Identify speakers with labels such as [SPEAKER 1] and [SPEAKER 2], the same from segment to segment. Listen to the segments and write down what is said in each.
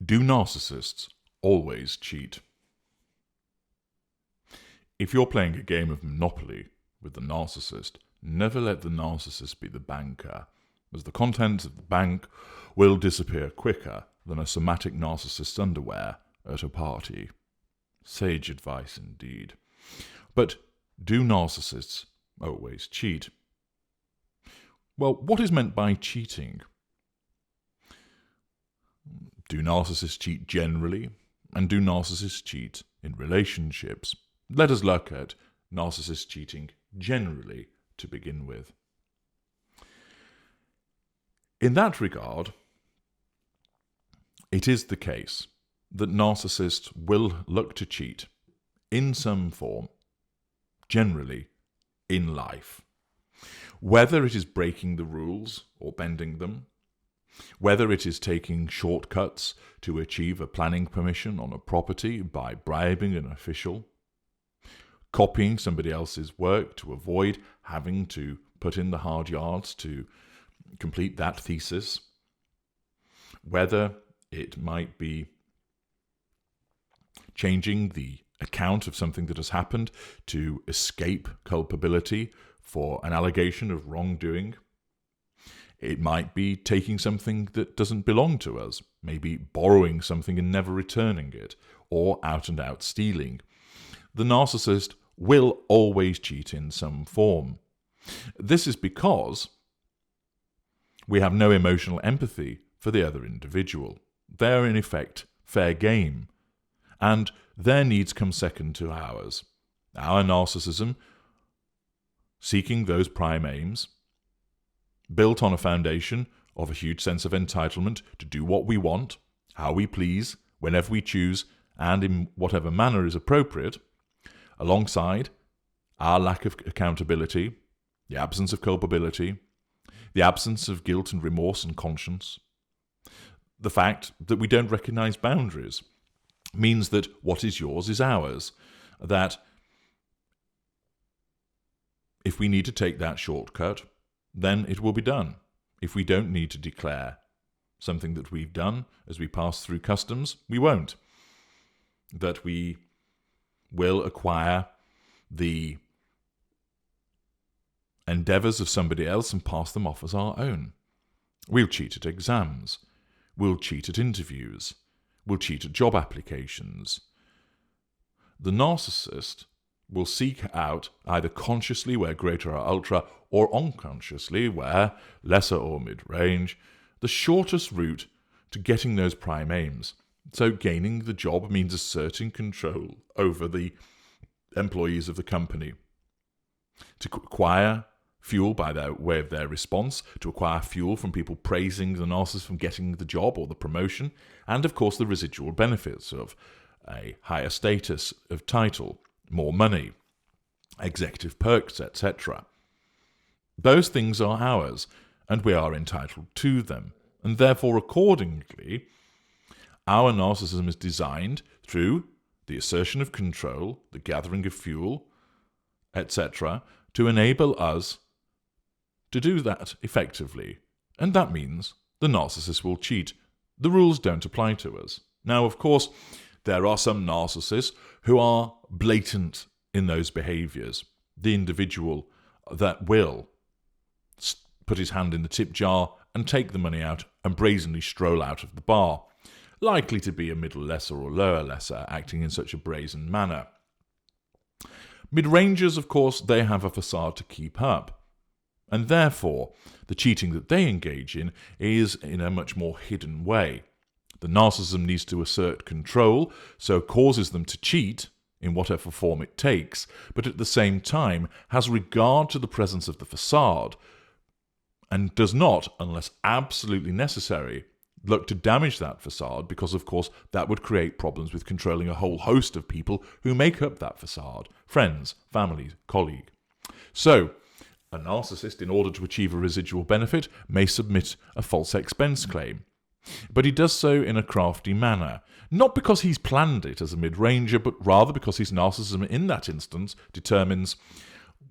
[SPEAKER 1] Do narcissists always cheat? If you're playing a game of Monopoly with the narcissist, never let the narcissist be the banker, as the contents of the bank will disappear quicker than a somatic narcissist's underwear at a party. Sage advice indeed. But do narcissists always cheat? Well, what is meant by cheating? Do narcissists cheat generally? And do narcissists cheat in relationships? Let us look at narcissist cheating generally to begin with. In that regard, it is the case that narcissists will look to cheat in some form, generally, in life. Whether it is breaking the rules or bending them, whether it is taking shortcuts to achieve a planning permission on a property by bribing an official, copying somebody else's work to avoid having to put in the hard yards to complete that thesis, whether it might be changing the account of something that has happened to escape culpability for an allegation of wrongdoing. It might be taking something that doesn't belong to us, maybe borrowing something and never returning it, or out and out stealing. The narcissist will always cheat in some form. This is because we have no emotional empathy for the other individual. They're in effect fair game, and their needs come second to ours. Our narcissism, seeking those prime aims, built on a foundation of a huge sense of entitlement to do what we want, how we please, whenever we choose, and in whatever manner is appropriate, alongside our lack of accountability, the absence of culpability, the absence of guilt and remorse and conscience, the fact that we don't recognize boundaries, means that what is yours is ours, that if we need to take that shortcut, then it will be done. If we don't need to declare something that we've done as we pass through customs, we won't. That we will acquire the endeavours of somebody else and pass them off as our own. We'll cheat at exams. We'll cheat at interviews. We'll cheat at job applications. The narcissist will seek out, either consciously where greater or ultra, or unconsciously where lesser or mid-range, the shortest route to getting those prime aims. So gaining the job means asserting control over the employees of the company. To acquire fuel by way of their response, to acquire fuel from people praising the narcissist from getting the job or the promotion, and of course the residual benefits of a higher status of title, more money, executive perks, etc. Those things are ours, and we are entitled to them, and therefore accordingly, our narcissism is designed through the assertion of control, the gathering of fuel, etc., to enable us to do that effectively. And that means the narcissist will cheat. The rules don't apply to us. Now, of course, there are some narcissists who are blatant in those behaviours. The individual that will put his hand in the tip jar and take the money out and brazenly stroll out of the bar. Likely to be a middle lesser or lower lesser, acting in such a brazen manner. Mid-rangers, of course, they have a facade to keep up, and therefore the cheating that they engage in is in a much more hidden way. The narcissism needs to assert control, so causes them to cheat in whatever form it takes, but at the same time has regard to the presence of the facade, and does not, unless absolutely necessary, look to damage that facade, because of course that would create problems with controlling a whole host of people who make up that facade: friends, family, colleague. So, a narcissist, in order to achieve a residual benefit, may submit a false expense claim. But he does so in a crafty manner, not because he's planned it as a mid-ranger, but rather because his narcissism in that instance determines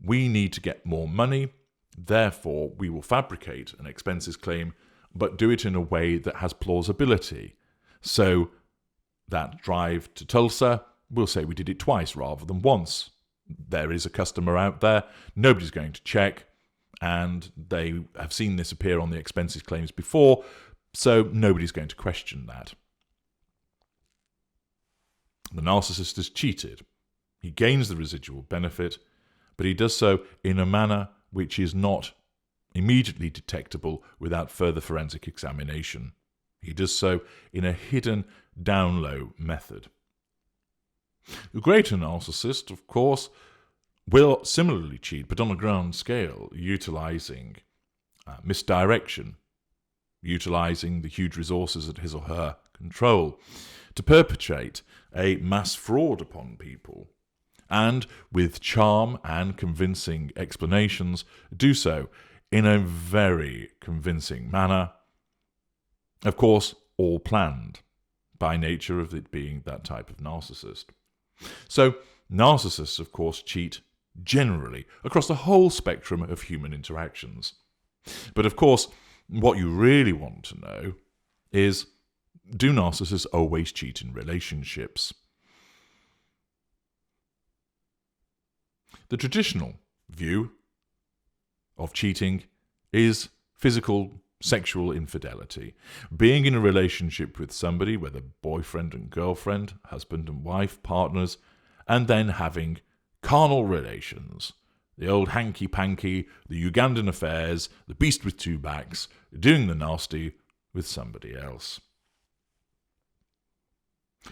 [SPEAKER 1] we need to get more money, therefore we will fabricate an expenses claim, but do it in a way that has plausibility, So that drive to Tulsa, we'll say we did it twice rather than once. There is a customer out there, nobody's going to check, and they have seen this appear on the expenses claims before, so nobody's going to question that. The narcissist has cheated. He gains the residual benefit, but he does so in a manner which is not immediately detectable without further forensic examination. He does so in a hidden down-low method. The greater narcissist, of course, will similarly cheat, but on a grand scale, utilising misdirection, utilising the huge resources at his or her control to perpetrate a mass fraud upon people, and with charm and convincing explanations, do so in a very convincing manner. Of course, all planned, by nature of it being that type of narcissist. So, narcissists, of course, cheat generally across the whole spectrum of human interactions. But of course, what you really want to know is, do narcissists always cheat in relationships? The traditional view of cheating is physical, sexual infidelity. Being in a relationship with somebody, whether boyfriend and girlfriend, husband and wife, partners, and then having carnal relations. The old hanky-panky, the Ugandan affairs, the beast with two backs, doing the nasty with somebody else.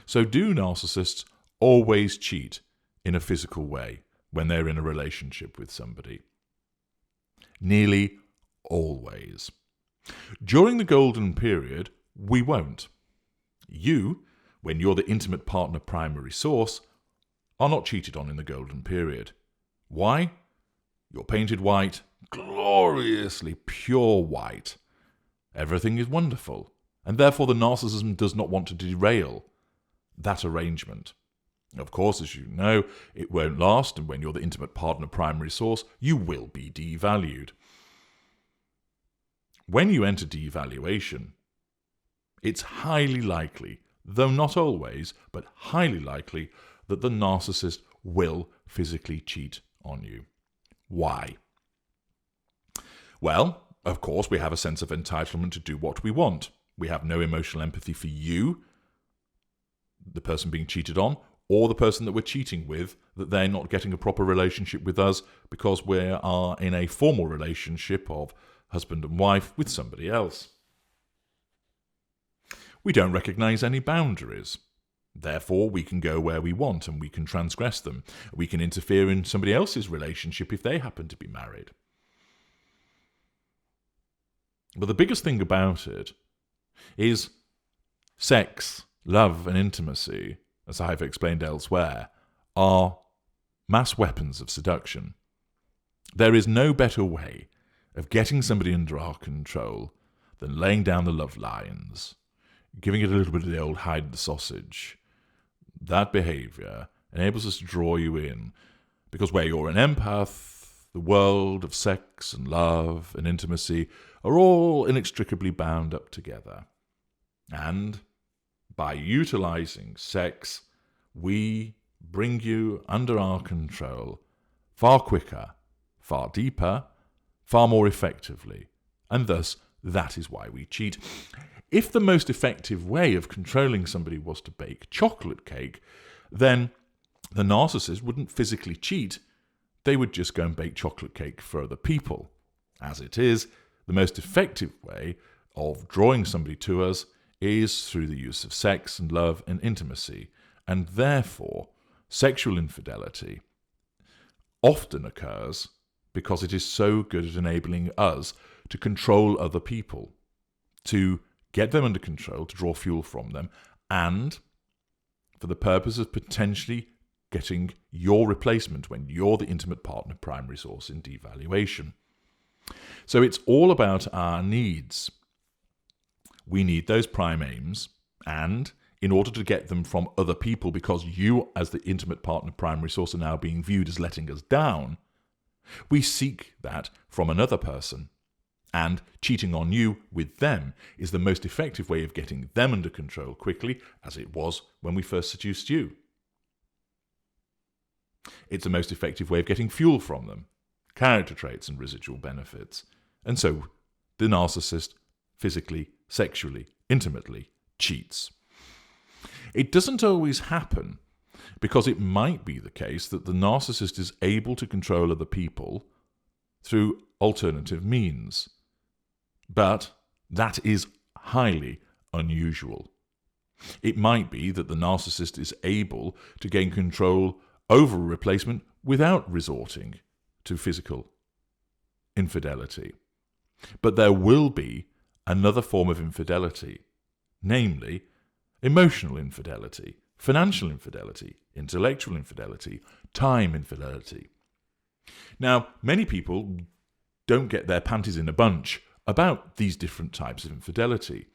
[SPEAKER 1] So do narcissists always cheat in a physical way when they're in a relationship with somebody? Nearly always. During the golden period, we won't. You, when you're the intimate partner primary source, are not cheated on in the golden period. Why? You're painted white, gloriously pure white. Everything is wonderful, and therefore the narcissism does not want to derail that arrangement. Of course, as you know, it won't last, and when you're the intimate partner primary source, you will be devalued. When you enter devaluation, it's highly likely, though not always, but highly likely, that the narcissist will physically cheat on you. Why? Well, of course, we have a sense of entitlement to do what we want. We have no emotional empathy for you, the person being cheated on, or the person that we're cheating with, that they're not getting a proper relationship with us because we are in a formal relationship of husband and wife with somebody else. We don't recognise any boundaries. Therefore, we can go where we want and we can transgress them. We can interfere in somebody else's relationship if they happen to be married. But the biggest thing about it is sex, love and intimacy, as I have explained elsewhere, are mass weapons of seduction. There is no better way of getting somebody under our control than laying down the love lines, giving it a little bit of the old hide the sausage. That behaviour enables us to draw you in, because where you're an empath, the world of sex and love and intimacy are all inextricably bound up together. And by utilising sex, we bring you under our control far quicker, far deeper, far more effectively, and thus that is why we cheat. If the most effective way of controlling somebody was to bake chocolate cake, then the narcissist wouldn't physically cheat. They would just go and bake chocolate cake for other people. As it is, the most effective way of drawing somebody to us is through the use of sex and love and intimacy, and therefore sexual infidelity often occurs because it is so good at enabling us to control other people, to get them under control, to draw fuel from them, and for the purpose of potentially getting your replacement when you're the intimate partner primary source in devaluation. So it's all about our needs. We need those prime aims, and in order to get them from other people, because you as the intimate partner primary source are now being viewed as letting us down, we seek that from another person. And cheating on you with them is the most effective way of getting them under control quickly, as it was when we first seduced you. It's the most effective way of getting fuel from them, character traits and residual benefits. And so the narcissist physically, sexually, intimately cheats. It doesn't always happen, because it might be the case that the narcissist is able to control other people through alternative means. But that is highly unusual. It might be that the narcissist is able to gain control over a replacement without resorting to physical infidelity. But there will be another form of infidelity, namely emotional infidelity, financial infidelity, intellectual infidelity, time infidelity. Now, many people don't get their panties in a bunch about these different types of infidelity.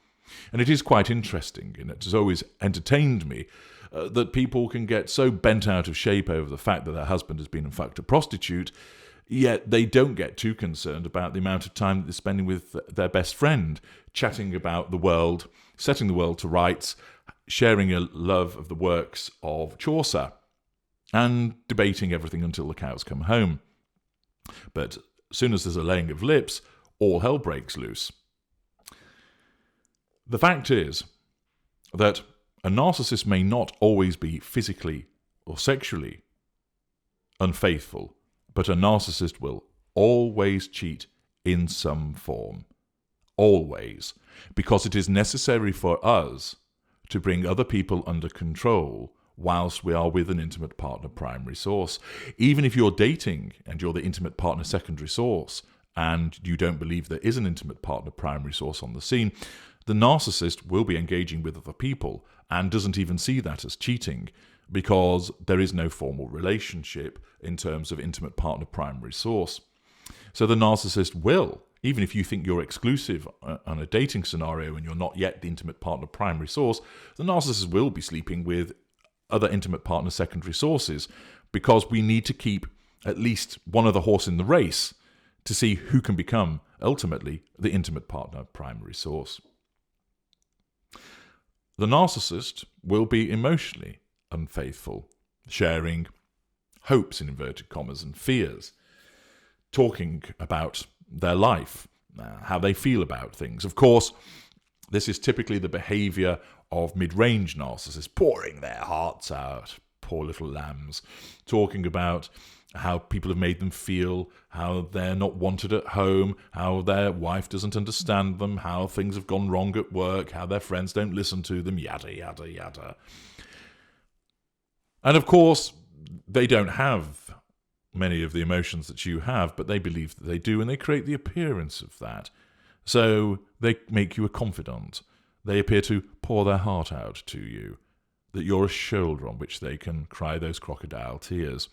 [SPEAKER 1] And it is quite interesting, and it has always entertained me, that people can get so bent out of shape over the fact that their husband has been in fact a prostitute, yet they don't get too concerned about the amount of time that they're spending with their best friend, chatting about the world, setting the world to rights, sharing a love of the works of Chaucer, and debating everything until the cows come home. But as soon as there's a laying of lips, all hell breaks loose. The fact is that a narcissist may not always be physically or sexually unfaithful, but a narcissist will always cheat in some form. Always. Because it is necessary for us to bring other people under control whilst we are with an intimate partner primary source. Even if you're dating and you're the intimate partner secondary source and you don't believe there is an intimate partner primary source on the scene, the narcissist will be engaging with other people and doesn't even see that as cheating, because there is no formal relationship in terms of intimate partner primary source. So the narcissist will, even if you think you're exclusive on a dating scenario and you're not yet the intimate partner primary source, the narcissist will be sleeping with other intimate partner secondary sources, because we need to keep at least one other horse in the race to see who can become ultimately the intimate partner primary source. The narcissist will be emotionally unfaithful, sharing hopes in inverted commas and fears, talking about their life, how they feel about things. Of course, this is typically the behaviour of mid-range narcissists, pouring their hearts out, poor little lambs, talking about how people have made them feel, how they're not wanted at home, how their wife doesn't understand them, how things have gone wrong at work, how their friends don't listen to them, yada, yada, yada. And of course, they don't have many of the emotions that you have, but they believe that they do, and they create the appearance of that. So they make you a confidant. They appear to pour their heart out to you, that you're a shoulder on which they can cry those crocodile tears.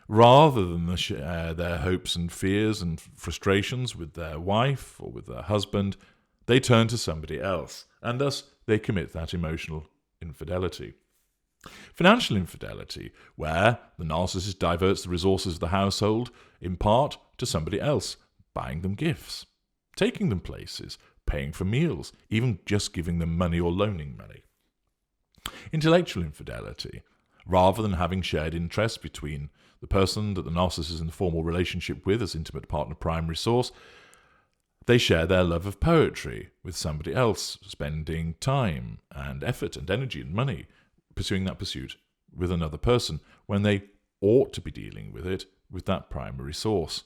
[SPEAKER 1] Rather than share their hopes and fears and frustrations with their wife or with their husband, they turn to somebody else, and thus they commit that emotional infidelity. Financial infidelity, where the narcissist diverts the resources of the household in part to somebody else, buying them gifts, taking them places, paying for meals, even just giving them money or loaning money. Intellectual infidelity, rather than having shared interests between the person that the narcissist is in a formal relationship with as intimate partner primary source, they share their love of poetry with somebody else, spending time and effort and energy and money pursuing that pursuit with another person when they ought to be dealing with it with that primary source.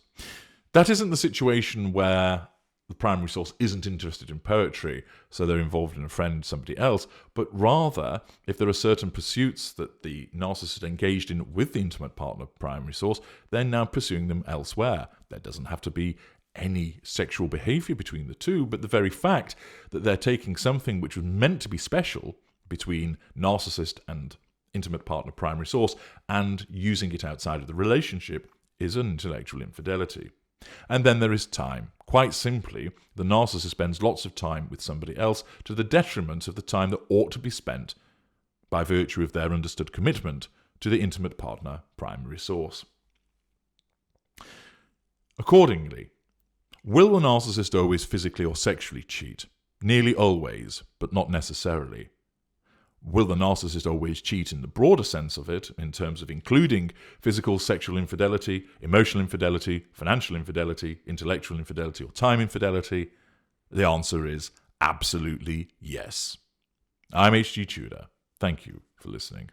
[SPEAKER 1] That isn't the situation where the primary source isn't interested in poetry, so they're involved in a friend, somebody else, but rather, if there are certain pursuits that the narcissist engaged in with the intimate partner primary source, they're now pursuing them elsewhere. There doesn't have to be any sexual behaviour between the two, but the very fact that they're taking something which was meant to be special between narcissist and intimate partner primary source and using it outside of the relationship is an intellectual infidelity. And then there is time. Quite simply, the narcissist spends lots of time with somebody else to the detriment of the time that ought to be spent by virtue of their understood commitment to the intimate partner primary source. Accordingly, Will the narcissist always physically or sexually cheat? Nearly always, but not necessarily. Will the narcissist always cheat in the broader sense of it, in terms of including physical, sexual infidelity, emotional infidelity, financial infidelity, intellectual infidelity, or time infidelity? The answer is absolutely yes. I'm H.G. Tudor. Thank you for listening.